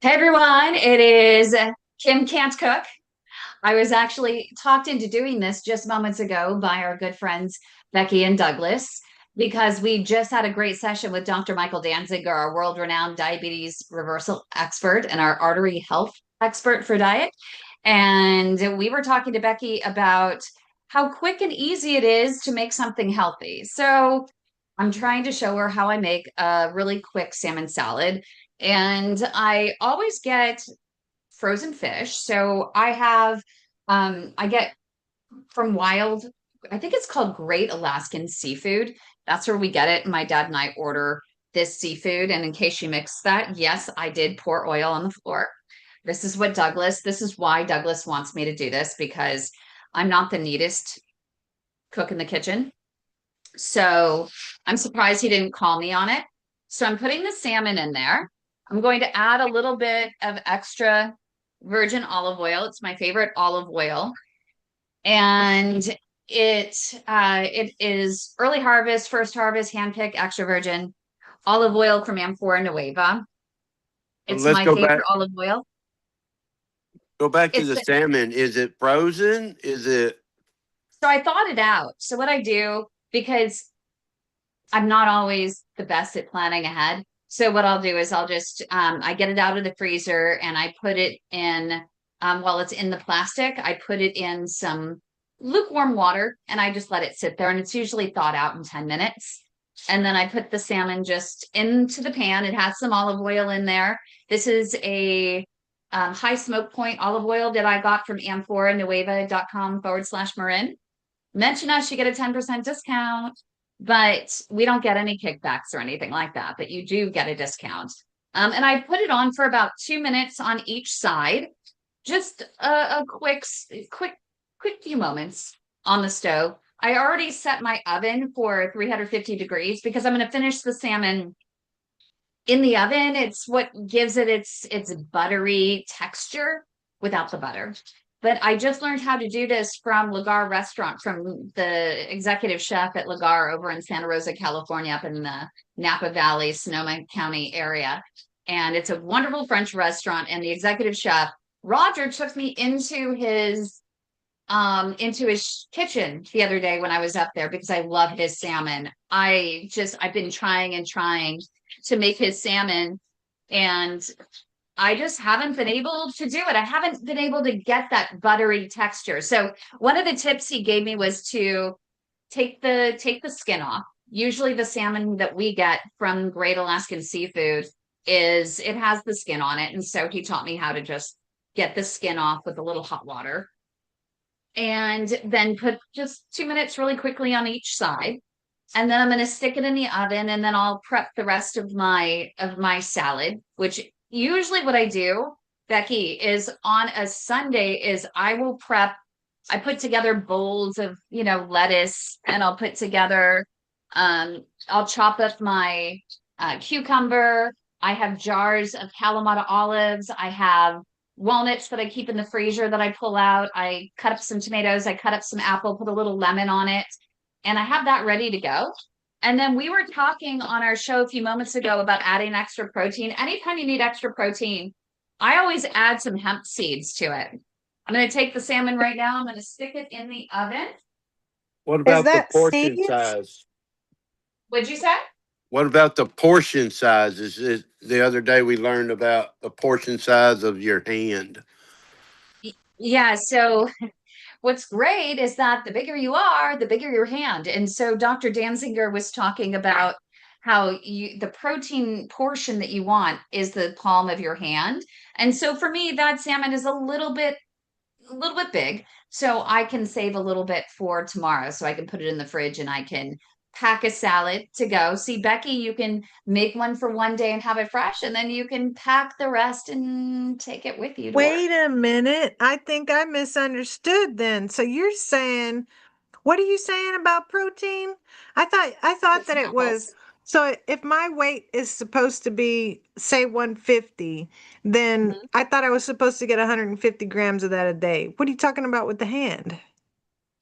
Hey everyone, it is Kim Can't Cook. I was actually talked into doing this just moments ago by our good friends Becky and Douglas because we just had a great session with Dr. Michael Danziger, our world-renowned diabetes reversal expert and our artery health expert for diet. And we were talking to Becky about how quick and easy it is to make something healthy. So I'm trying to show her how I make a really quick salmon salad. And I always get frozen fish. So I get from Wild, I think it's called Great Alaskan Seafood. That's where we get it. My dad and I order this seafood. And in case you mixed that, yes, I did pour oil on the floor. This is why Douglas wants me to do this because I'm not the neatest cook in the kitchen. So I'm surprised he didn't call me on it. So I'm putting the salmon in there. I'm going to add a little bit of extra virgin olive oil. It's my favorite olive oil. And it is early harvest, first harvest, hand pick, extra virgin olive oil from Amphora Nueva. It's Let's my go favorite back. olive oil. Go back to It's the salmon. Is it frozen? Is it? so I thought it out. So what I do, because I'm not always the best at planning ahead. So what I'll do is I get it out of the freezer and I put it in while it's in the plastic, I put it in some lukewarm water and I just let it sit there and it's usually thawed out in 10 minutes. And then I put the salmon just into the pan. It has some olive oil in there. This is a high smoke point olive oil that I got from amphoranueva.com/Marin. Mention us, you get a 10% discount, but we don't get any kickbacks or anything like that, but you do get a discount. And I put it on for about 2 minutes on each side, just a quick few moments on the stove. I already set my oven for 350 degrees because I'm going to finish the salmon in the oven. It's what gives it its buttery texture without the butter. But I just learned how to do this from Lagar Restaurant, from the executive chef at Lagar over in Santa Rosa, California, up in the Napa Valley, Sonoma County area. And it's a wonderful French restaurant. And the executive chef, Roger, took me into his kitchen the other day when I was up there because I love his salmon. I've been trying and trying to make his salmon and I just haven't been able to do it. I haven't been able to get that buttery texture. So one of the tips he gave me was to take the skin off. Usually the salmon that we get from Great Alaskan Seafood is it has the skin on it. And so he taught me how to just get the skin off with a little hot water and then put just 2 minutes really quickly on each side. And then I'm going to stick it in the oven and then I'll prep the rest of my salad, which usually what I do, Becky, is on a Sunday is I put together bowls of, lettuce and I'll chop up my cucumber. I have jars of Kalamata olives. I have walnuts that I keep in the freezer that I pull out. I cut up some tomatoes. I cut up some apple, put a little lemon on it, and I have that ready to go. And then we were talking on our show a few moments ago about adding extra protein. Anytime you need extra protein, I always add some hemp seeds to it. I'm going to take the salmon right now. I'm going to stick it in the oven. What Is about the that portion seeds? size? What'd you say? What about the portion size? Is it the other day we learned about the portion size of your hand? Yeah. So what's great is that the bigger you are, the bigger your hand. And so Dr. Danziger was talking about how the protein portion that you want is the palm of your hand. And so for me, that salmon is a little bit big. So I can save a little bit for tomorrow. So I can put it in the fridge and I can pack a salad to go. See, Becky, you can make one for one day and have it fresh, and then you can pack the rest and take it with you to work. Wait a minute. I think I misunderstood then. So you're saying, what are you saying about protein? I thought It's that it was, apples. so if my weight is supposed to be say 150, then Mhm. I thought I was supposed to get 150 grams of that a day. What are you talking about with the hand?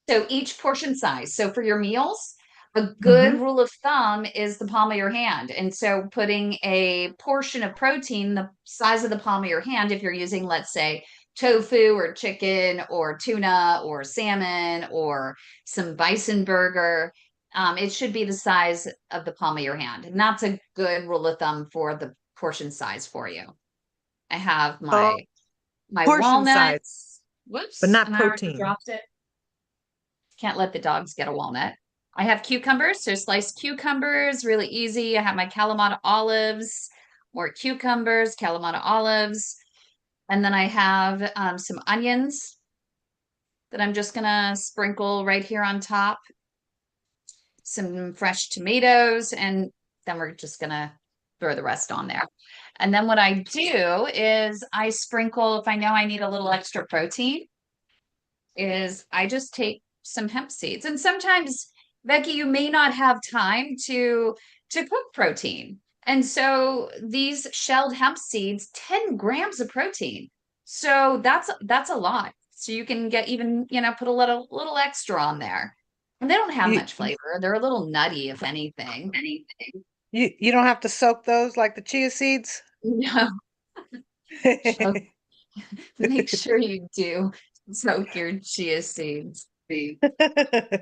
So each portion size. So for your meals, A good Mhm. rule of thumb is the palm of your hand. And so putting a portion of protein, the size of the palm of your hand, if you're using, let's say, tofu or chicken or tuna or salmon or some bison burger, it should be the size of the palm of your hand. And that's a good rule of thumb for the portion size for you. I have Oh, my portion size, walnuts. but Whoops, not and I already protein. dropped it. Can't let the dogs get a walnut. I have cucumbers, so sliced cucumbers, really easy. I have my Kalamata olives, more cucumbers, Kalamata olives. And then I have some onions that I'm just gonna sprinkle right here on top, some fresh tomatoes, and then we're just gonna throw the rest on there. And then what I do is I sprinkle, if I know I need a little extra protein, is I just take some hemp seeds. And sometimes, Becky, you may not have time to cook protein. And so these shelled hemp seeds, 10 grams of protein. So that's a lot. So you can get even, put a little extra on there. And they don't have You much flavor. They're a little nutty, if anything. you don't have to soak those like the chia seeds? No, make sure you do soak your chia seeds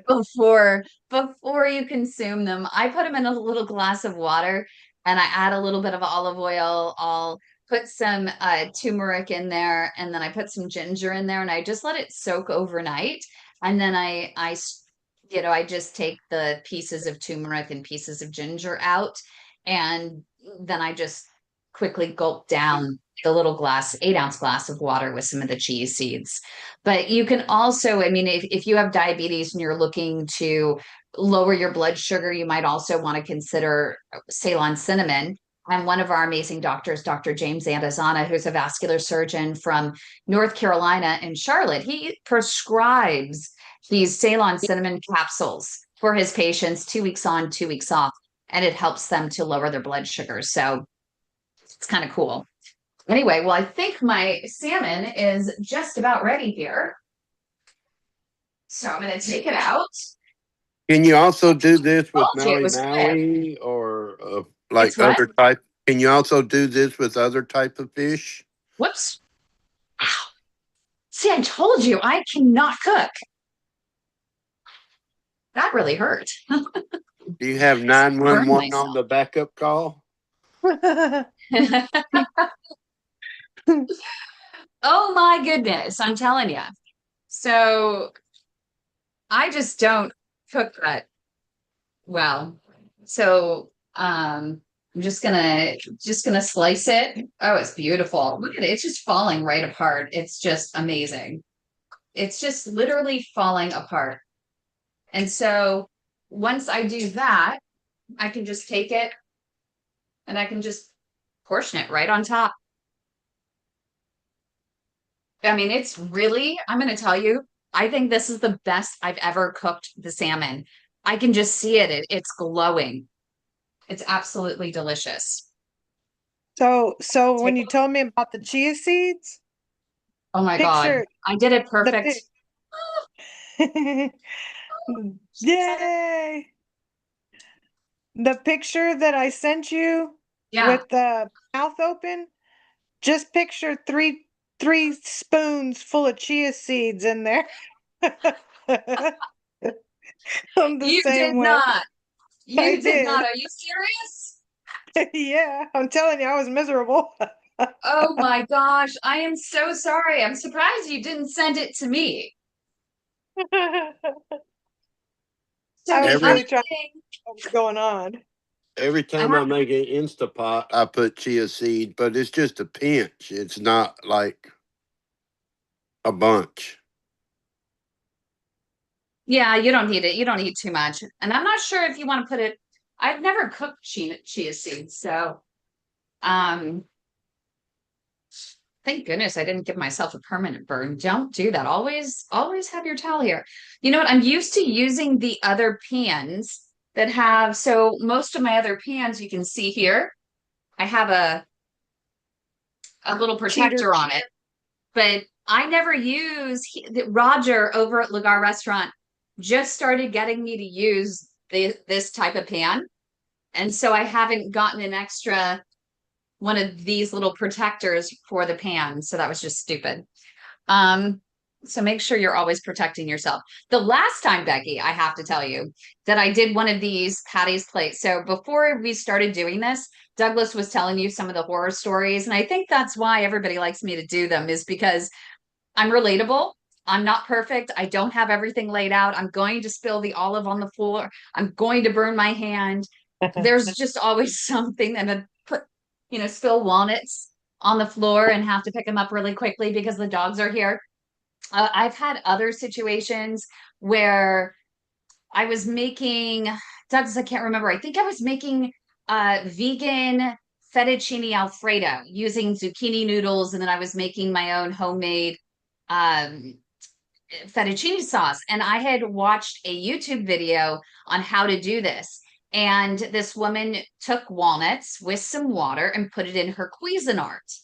before before you consume them. I put them in a little glass of water and I add a little bit of olive oil. I'll put some turmeric in there and then I put some ginger in there and I just let it soak overnight. And then I just take the pieces of turmeric and pieces of ginger out and then I just quickly gulp down the little 8-ounce glass of water with some of the chia seeds. But you can also, I mean, if you have diabetes and you're looking to lower your blood sugar, you might also want to consider Ceylon cinnamon. And one of our amazing doctors, Dr. James Andazana, who's a vascular surgeon from North Carolina and Charlotte, he prescribes these Ceylon cinnamon capsules for his patients 2 weeks on, 2 weeks off, and it helps them to lower their blood sugar. So it's kind of cool. Anyway, well, I think my salmon is just about ready here. So I'm going to take it out. Can you also do this with Told you it Maui was quick. Maui or It's like what? other type? Can you also do this with other type of fish? Whoops. Ow. See, I told you I cannot cook. That really hurt. Do you have Burn 911 on myself. the backup call? Oh my goodness, I'm telling you. So I just don't cook that well. So I'm just gonna slice it. Oh, it's beautiful. Look at it. It's just falling right apart. It's just amazing. It's just literally falling apart. And so once I do that, I can just take it and I can just portion it right on top. I mean, I'm going to tell you, I think this is the best I've ever cooked the salmon. I can just see it's glowing. It's absolutely delicious. So when Take, you told me about the chia seeds, oh my God, picture I did it the perfect. pic. Yay! The picture that I sent you Yeah. with the mouth open, just picture three spoons full of chia seeds in there. I'm the You did same way. not. I You did not. did. Are you serious? Yeah, I'm telling you, I was miserable. Oh my gosh, I am so sorry. I'm surprised you didn't send it to me. So I the was other Every really trying to thing, know what was going on. every I time I have, make an Instapot, I put chia seed, but it's just a pinch. It's not like a bunch. yeah, you don't need it. You don't need too much. And I'm not sure if you want to put it, I've never cooked chia seeds, so um thank goodness I didn't give myself a permanent burn. Don't do that. Always have your towel here. You know what? I'm used to using the other pans that have, so most of my other pans you can see here, I have a little Cheater. protector on it, but I never use Roger over at Lagar Restaurant just started getting me to use this type of pan. And so I haven't gotten an extra one of these little protectors for the pan. So that was just stupid. Um, so make sure you're always protecting yourself. The last time, Becky, I have to tell you that I did one of these Patty's plates. So before we started doing this, Douglas was telling you some of the horror stories. And I think that's why everybody likes me to do them, is because I'm relatable. I'm not perfect. I don't have everything laid out. I'm going to spill the olive on the floor. I'm going to burn my hand. There's just always something, and I put, spill walnuts on the floor and have to pick them up really quickly because the dogs are here. I've had other situations where I was making, Douglas, I can't remember. I think I was making vegan fettuccine Alfredo using zucchini noodles, and then I was making my own homemade um, fettuccine sauce. And I had watched a YouTube video on how to do this. And this woman took walnuts with some water and put it in her Cuisinart.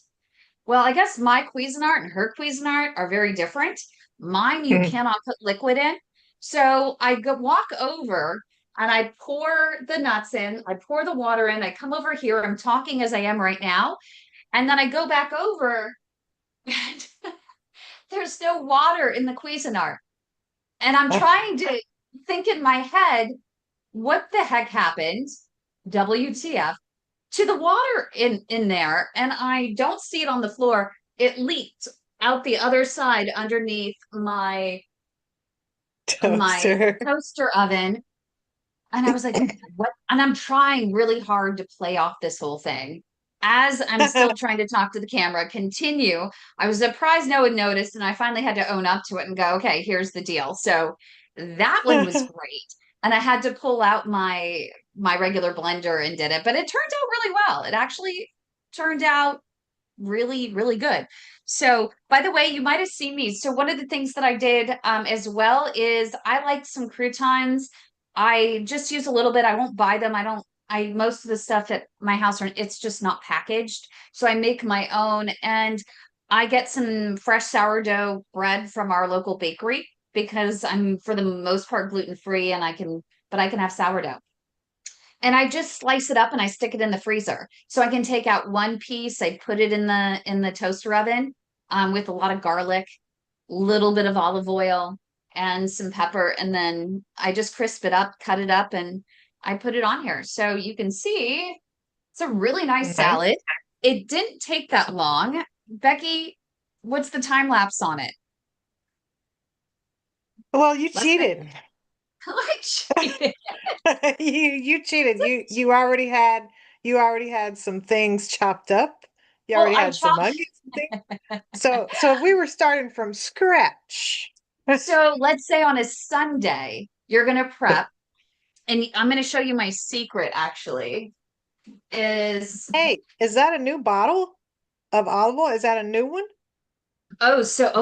Well, I guess my Cuisinart and her Cuisinart are very different. Mine, you cannot put liquid in. So I walk over and I pour the nuts in, I pour the water in, I come over here, I'm talking as I am right now. And then I go back over and there's no water in the Cuisinart. And I'm trying to think in my head, what the heck happened? WTF to the water in there, and I don't see it on the floor. It leaked out the other side underneath my Toaster. toaster oven. And I was like, what? And I'm trying really hard to play off this whole thing as I'm still trying to talk to the camera, continue. I was surprised no one noticed, and I finally had to own up to it and go, okay, here's the deal. So that one was great. And I had to pull out my regular blender and did it, but it turned out really well. It actually turned out really, really good. So, by the way, you might have seen me. So, one of the things that I did as well is I like some croutons. I just use a little bit. I won't buy them. Most of the stuff at my house, it's just not packaged. So, I make my own, and I get some fresh sourdough bread from our local bakery because I'm for the most part gluten free, and but I can have sourdough. And I just slice it up and I stick it in the freezer. So I can take out one piece, I put it in the toaster oven with a lot of garlic, little bit of olive oil, and some pepper. And then I just crisp it up, cut it up, and I put it on here. So you can see it's a really nice Nice. salad. It didn't take that long. Becky, what's the time lapse on it? Well, you Less than cheated. I cheated. You cheated. You already had some things chopped up. You Well, already I had some chopped. onions and things. So if we were starting from scratch. So let's say on a Sunday, you're going to prep, and I'm going to show you my secret actually is, Hey, is that a new bottle of olive oil? Is that a new one?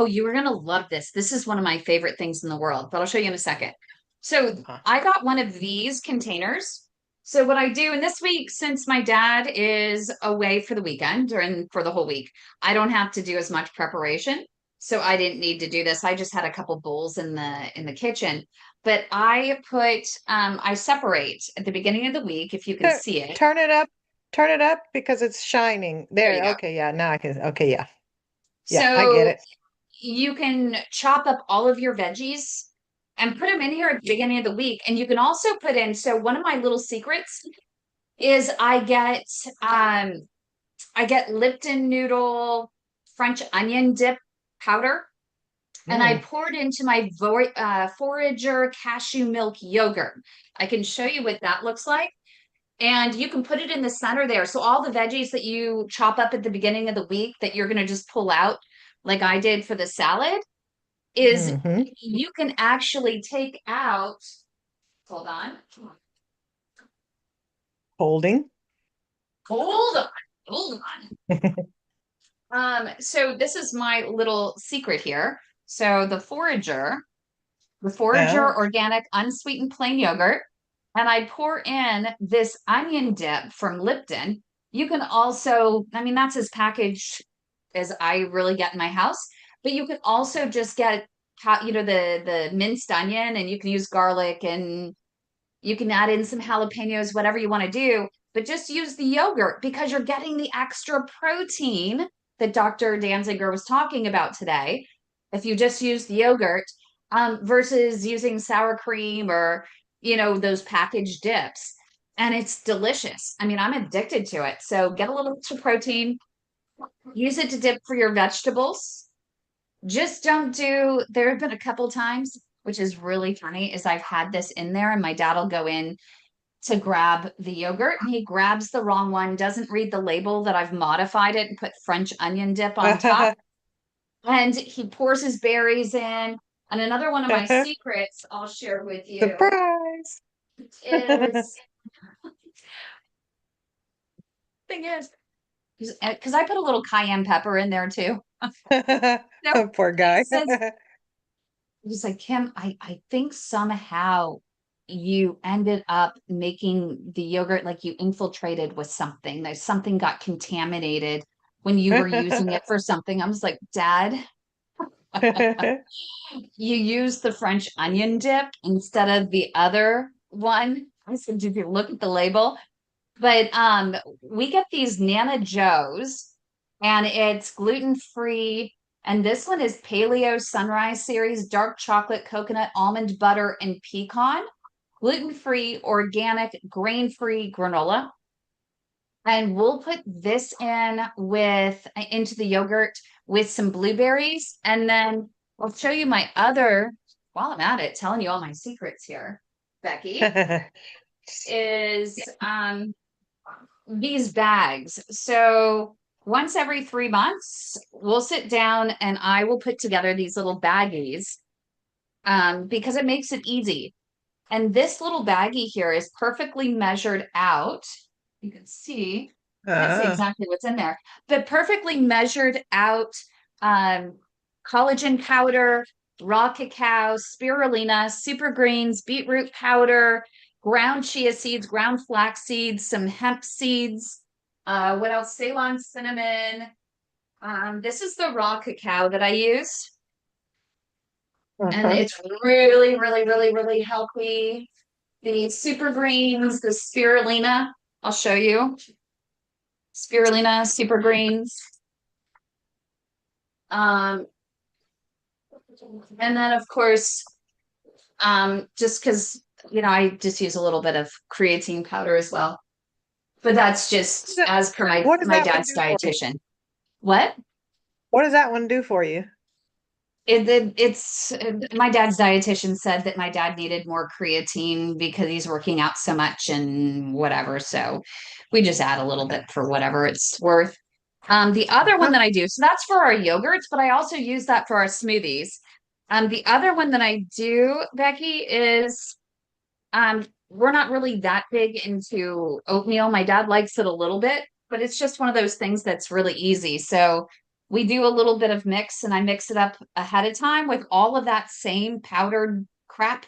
you were going to love this. This is one of my favorite things in the world, but I'll show you in a second. So Huh. I got one of these containers. So what I do, and this week, since my dad is away for the weekend or for the whole week, I don't have to do as much preparation. So I didn't need to do this. I just had a couple bowls in the kitchen. But I separate at the beginning of the week, if you can Tur- see it. Turn it up. Turn it up because it's shining. There you There. go. Okay, yeah. Now I can. Okay, yeah. Yeah, I get So it. you can chop up all of your veggies and put them in here at the beginning of the week. And you can also put in, so one of my little secrets is I get Lipton noodle French onion dip powder, and I Mm. pour it into my forager cashew milk yogurt. I can show you what that looks like. And you can put it in the center there. So all the veggies that you chop up at the beginning of the week that you're going to just pull out, like I did for the salad, is Hmm. you can actually take out, hold on, Holding. hold on, hold on. So this is my little secret here. So the Forager Oh. organic unsweetened plain yogurt, and I pour in this onion dip from Lipton. You can also, I mean, that's as packaged as I really get in my house, but you can also just get, the minced onion, and you can use garlic and You can add in some jalapenos, whatever you want to do, but just use the yogurt because you're getting the extra protein that Dr. Danziger was talking about today. If you just use the yogurt, versus using sour cream or, those packaged dips. And it's delicious. I mean, I'm addicted to it. So get a little extra protein, use it to dip for your vegetables. Just don't do, there have been a couple times, which is really funny, is I've had this in there and my dad will go in to grab the yogurt and he grabs the wrong one, doesn't read the label that I've modified it and put French onion dip on top. And he pours his berries in. And another one of my secrets I'll share with you Surprise. is thing is because I put a little cayenne pepper in there too. So Poor guy. says, he's like, Kim, I think somehow you ended up making the yogurt like you infiltrated with something. There's something got contaminated when you were using it for something. I was like, Dad, you used the French onion dip instead of the other one. I said, did you look at the label? But we get these Nana Joes and it's gluten-free. And this one is Paleo Sunrise Series, dark chocolate, coconut, almond butter, and pecan. Gluten-free, organic, grain-free granola. And we'll put this in into the yogurt with some blueberries. And then I'll show you my other, while I'm at it, telling you all my secrets here, Becky, is these bags. So once every 3 months, we'll sit down and I will put together these little baggies because it makes it easy. And this little baggie here is perfectly measured out. You can see, I can't see exactly what's in there, but perfectly measured out collagen powder, raw cacao, spirulina, super greens, beetroot powder, ground chia seeds, ground flax seeds, some hemp seeds. What else? Ceylon cinnamon. This is the raw cacao that I use. And it's really, really, really, really healthy. The super greens, the spirulina, I'll show you. Spirulina, super greens. And then of course, just because, I just use a little bit of creatine powder as well. But that's just as per What does my that one dad's do for you? dietitian. What? What does that one do for you? It's my dad's dietitian said that my dad needed more creatine because he's working out so much and whatever. So we just add a little bit for whatever it's worth. The other one that I do, so that's for our yogurts, but I also use that for our smoothies. The other one that I do, Becky, is we're not really that big into oatmeal. My dad likes it a little bit, but it's just one of those things that's really easy. So we do a little bit of mix and I mix it up ahead of time with all of that same powdered crap.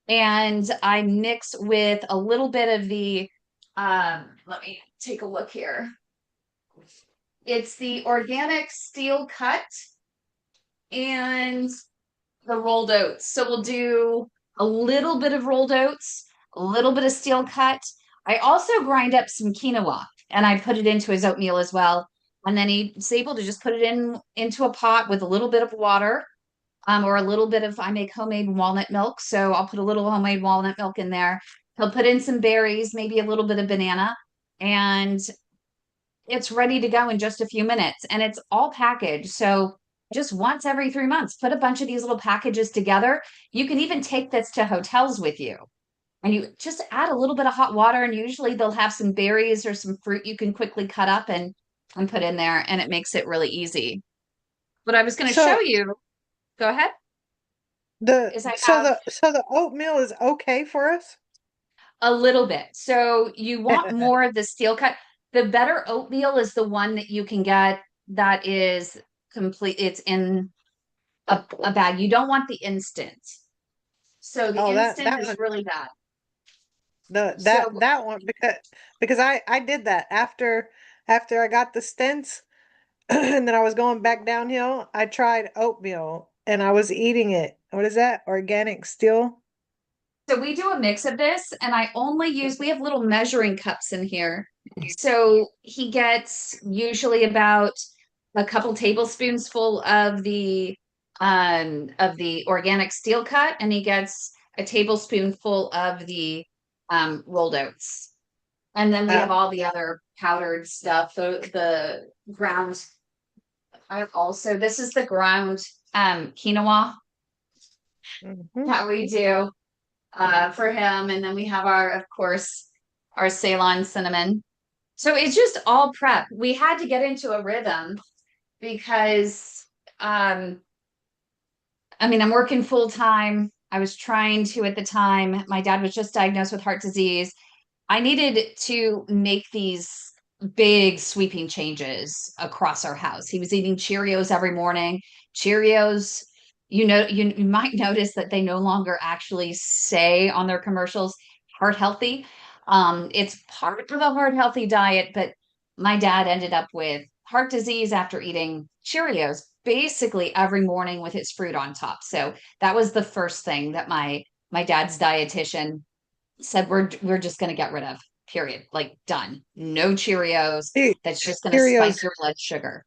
And I mix with a little bit of the, let me take a look here. It's the organic steel cut and the rolled oats. So we'll do a little bit of rolled oats, a little bit of steel cut. I also grind up some quinoa and I put it into his oatmeal as well. And then he's able to just put it into a pot with a little bit of water, or a little bit of, I make homemade walnut milk. So I'll put a little homemade walnut milk in there. He'll put in some berries, maybe a little bit of banana, and it's ready to go in just a few minutes. And it's all packaged. So just once every 3 months, put a bunch of these little packages together. You can even take this to hotels with you. And you just add a little bit of hot water, and usually they'll have some berries or some fruit you can quickly cut up and put in there, and it makes it really easy. But I was going to show So you. Go ahead. the Is I so have the oatmeal is okay for us? a little bit. So you want more of the steel cut. The better oatmeal is the one that you can get that is complete. It's in a bag. You don't want the instant. So the Oh, instant that is one, really bad. that So that one, because I did that after I got the stents and then I was going back downhill. I tried oatmeal and I was eating it. What is that? Organic steel? So we do a mix of this, and I only use, we have little measuring cups in here. So he gets usually about a couple tablespoons full of the organic steel cut, and he gets a tablespoonful of the rolled oats. And then we Uh, have all the other powdered stuff, the ground. I also, this is the ground quinoa mhm. that we do for him. And then we have our, of course, our Ceylon cinnamon. So it's just all prep. We had to get into a rhythm because, um, I mean, I'm working full time. I was trying to at the time. My dad was just diagnosed with heart disease. I needed to make these big sweeping changes across our house. He was eating Cheerios every morning. Cheerios, you might notice that they no longer actually say on their commercials heart healthy. It's part of the heart healthy diet, but my dad ended up with heart disease after eating Cheerios basically every morning with his fruit on top. So that was the first thing that my dad's dietitian said we're just going to get rid of. Period. Like done. No Cheerios. Che- That's just going to spike Cheerios your blood sugar,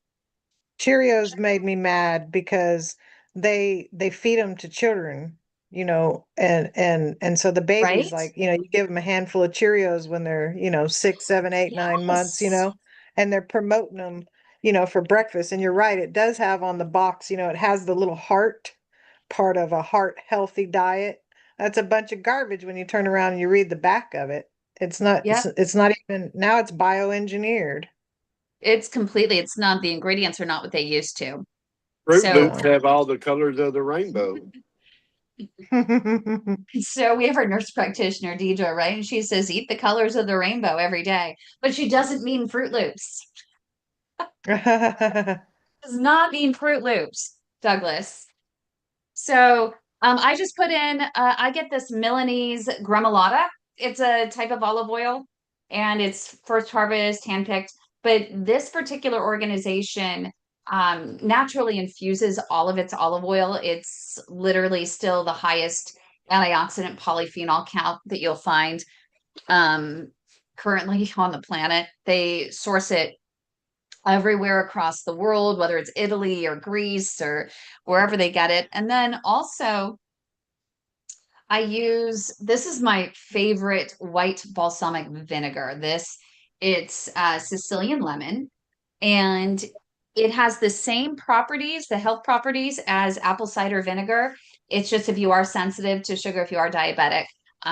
Cheerios made me mad because they feed them to children, and so the babies, right? like, you give them a handful of Cheerios when they're, 6, 7, 8, 9 months, Yes. and they're promoting them, for breakfast. And you're right, it does have on the box, it has the little heart part of a heart healthy diet. That's a bunch of garbage when you turn around and you read the back of it. It's not it's, Yep. it's not even now it's bioengineered. It's not, the ingredients are not what they used to. Fruit So Loops No. have all the colors of the rainbow. so we have our nurse practitioner, Deidre, right? And she says, eat the colors of the rainbow every day. But she doesn't mean Fruit Loops. Does not mean Fruit Loops, Douglas. So I just put in, I get this Milanese gremolata. It's a type of olive oil and it's first harvest, handpicked. But this particular organization naturally infuses all of its olive oil. It's literally still the highest antioxidant polyphenol count that you'll find um, currently on the planet. They source it everywhere across the world, whether it's Italy or Greece or wherever they get it. And then also, I use this is my favorite white balsamic vinegar. It's Sicilian lemon, and it has the same properties, the health properties as apple cider vinegar. It's just if you are sensitive to sugar, if you are diabetic,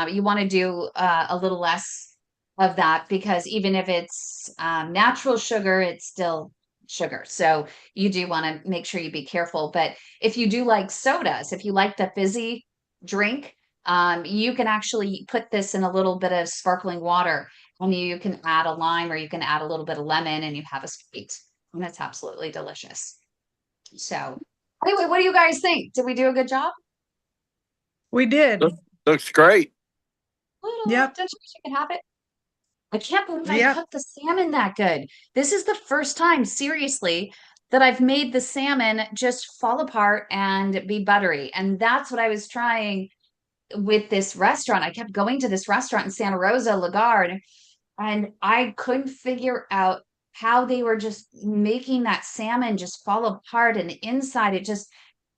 you want to do a little less of that because even if it's natural sugar, it's still sugar. So you do want to make sure you be careful. But if you do like sodas, if you like the fizzy drink, you can actually put this in a little bit of sparkling water and you can add a lime or you can add a little bit of lemon and you have a sweet. And it's absolutely delicious. So, anyway, what do you guys think? Did we do a good job? We did. Looks great. Yep. Don't you wish you could have it? I can't believe I Yep. cooked the salmon that good. This is the first time, seriously, that I've made the salmon just fall apart and be buttery. And that's what I was trying with this restaurant. I kept going to this restaurant in Santa Rosa, Lagarde, and I couldn't figure out how they were just making that salmon just fall apart and the inside it just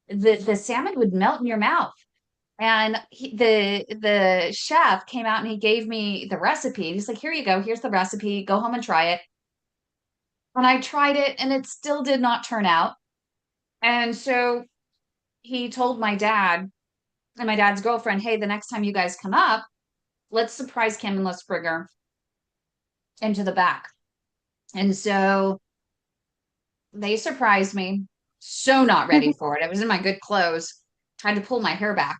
the salmon would melt in your mouth. And the chef came out and he gave me the recipe. He's like, "Here you go. Here's the recipe. Go home and try it." And I tried it and it still did not turn out. And so he told my dad and my dad's girlfriend, "Hey, the next time you guys come up, let's surprise Kim and let's bring her into the back." And so they surprised me. So not ready for it. I was in my good clothes, tried to pull my hair back.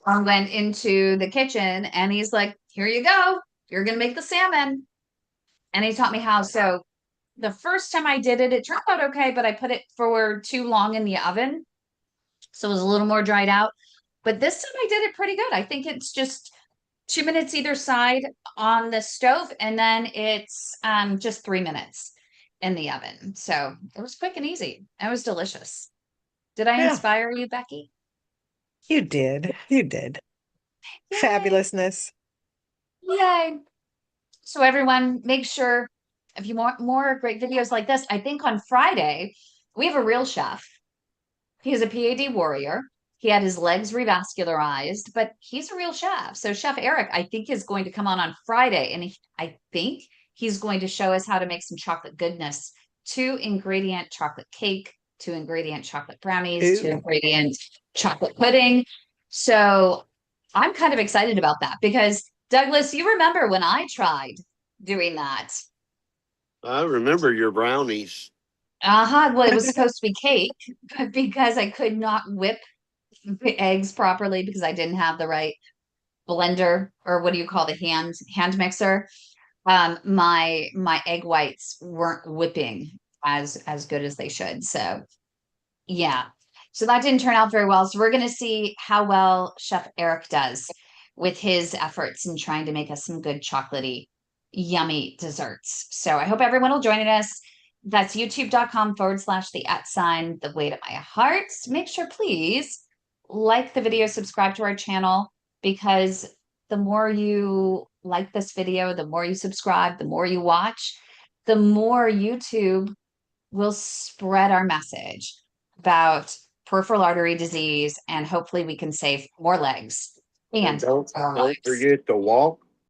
I went into the kitchen and he's like, "Here you go. You're going to make the salmon." And he taught me how. So the first time I did it, it turned out okay, but I put it for too long in the oven. So it was a little more dried out. But this time I did it pretty good. I think it's just 2 minutes either side on the stove, and then it's just 3 minutes in the oven. So it was quick and easy. It was delicious. Did I Yeah, inspire you, Becky? you did. You did. Yay. fabulousness. Yay. So everyone, make sure if you want more great videos like this, I think on Friday, we have a real chef. He's a PAD warrior. He had his legs revascularized, but he's a real chef. So Chef Eric, I think, is going to come on Friday, and I think he's going to show us how to make some chocolate goodness. 2-ingredient chocolate cake, 2-ingredient chocolate brownies, Ooh. 2-ingredient chocolate pudding. So I'm kind of excited about that because Douglas, you remember when I tried doing that? I remember your brownies. Uh-huh. Well, it was supposed to be cake, but because I could not whip the eggs properly because I didn't have the right blender, or what do you call the hand mixer? My egg whites weren't whipping as good as they should. So yeah. So that didn't turn out very well. So we're going to see how well Chef Eric does with his efforts in trying to make us some good chocolatey, yummy desserts. So I hope everyone will join us. That's youtube.com/the @ the way to my heart. Make sure, please, like the video, subscribe to our channel, because the more you like this video, the more you subscribe, the more you watch, the more YouTube will spread our message about peripheral artery disease, and hopefully we can save more legs And and more don't lives. forget to walk,